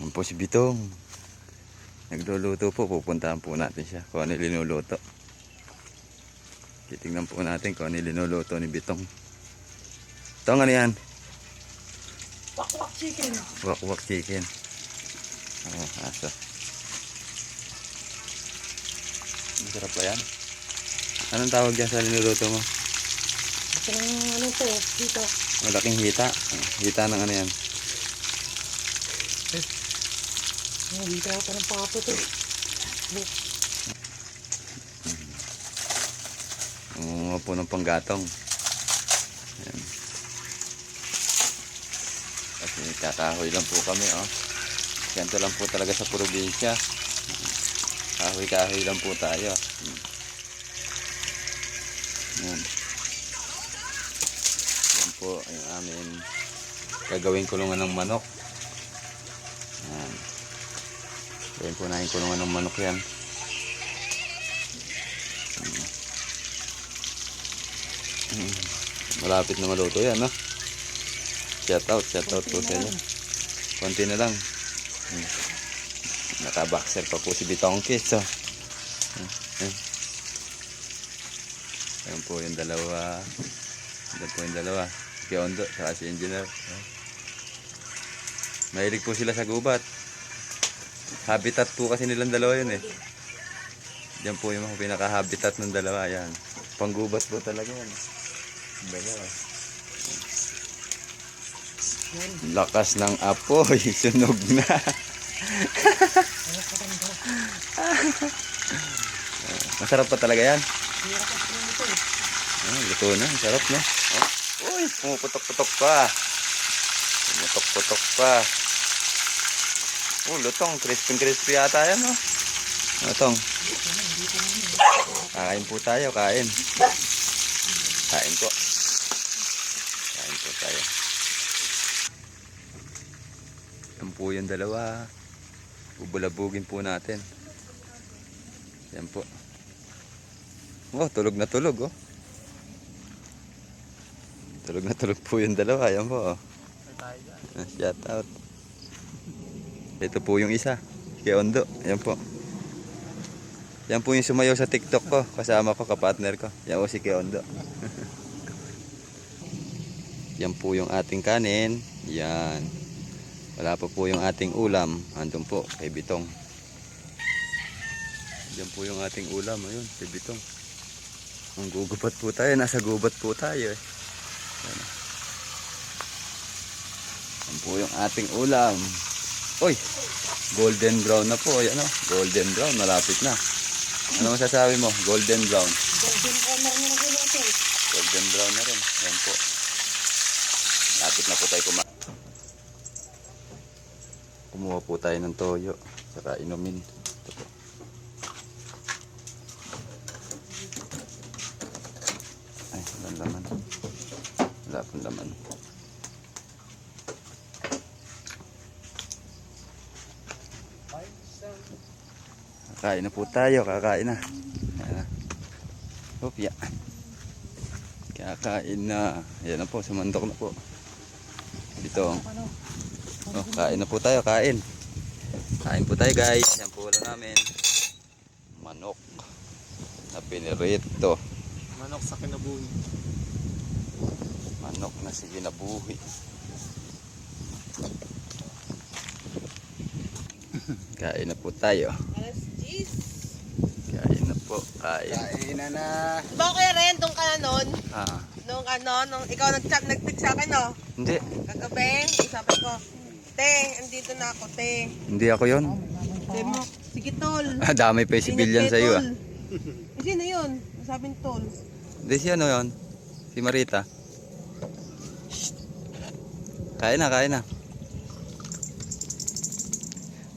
Yan po si Bitong. Nagluluto po. Pupuntahan po natin siya kung ano linuluto. Titignan po natin kung ano linuluto ni Bitong. Tong, ano yan? Wakwak chicken. Wakwak chicken. Aso. Masarap pa yan. Anong tawag dyan sa linuluto mo? Ito ng ano to, dito. Malaking hita. Hita ng ano yan? Dito ako ng papo to. Mga po ng panggatong. Ayan. Kasi kakahoy lang po kami, oh. Ganito lang po talaga sa probinsya. Kahoy-kahoy lang po tayo. Ayan. Yan po yung amin gagawin kulungan ng manok. Ayan. Gawin po namin kulungan ng manok yan. Malapit na maluto yan, no? Shout out po sa inyo. Konti na lang. Naka-boxer pa po si Bitong Kids, oh. Ayan po yung dalawa. Ayan po yung dalawa. Si Ondo, saka si Engineer. Mahilig po sila sa gubat. Habitat po kasi nilang dalawa yun, eh. Yan po yung pinaka-habitat ng dalawa. Ayan. Panggubat po talaga yan. Dalawa. Lakas ng apoy. Sunog na. Masarap pa talaga yan. Luto na. Sarap, no? Uy, pumuputok-putok pa. Pumutok-putok pa. Lutong. Crispy yata yan, no? Lutong. Kain po tayo. Kain. Kain po. Kain po tayo. Yan po yung dalawa. Bubulabugin po natin. Yan po. Oh, tulog na tulog, oh. Tulog na tulog po yung dalawa. Yan po, oh. Shout out. Ito po yung isa. Kay Ondo. Yan po. Yan po yung sumayaw sa TikTok ko. Kasama ko, kapartner ko. Yan po si Kay Ondo. Yan po yung ating kanin. Yan. Wala pa po yung ating ulam. Andun po kay Bitong. Yan po yung ating ulam. Ayun, kay Bitong. Ang gugubat po tayo. Nasa gubat po tayo, eh. Yan po yung ating ulam. Uy! Golden brown na po. Yan, oh. Golden brown. Malapit na. Ano masasabi mo? Golden brown. Golden corner na lang ito. Golden brown na rin. Yan po. Lapit na po tayo kumain. Kumuha po tayo ng toyo. Saka inumin. Ito po. Ay, walang laman. Wala pong laman. Kakain na po tayo. Kakain na. Hopya. Kakain na. Ayan na po. Sumandok na po. Dito. Oh, kain na po tayo. Kain. Kain po tayo, guys. Yan po wala namin. Manok. Na pinirito. Manok sa kinabuhi. Manok na si kinabuhi. Kain na po tayo. Alas 10. Kain na po. Kain. Kain na na. Diba Kuya Ren, doon ka na nun? Ah, Nung ikaw nag-text sa akin, no? hindi. Kagabi, sabi ko, te, andito na ako, te. Hindi ako yon. Sabi mo, sige tol. Dami pa yung civilian sa iyo. Sino yun? Sabi ni tol. Hindi si ano yun? Si Marita. Kain na, kain na.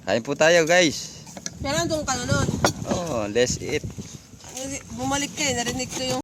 Kain po tayo, guys. Pero doon ka na nun. Oh, let's eat. Bumalik ka eh, narinig ko yung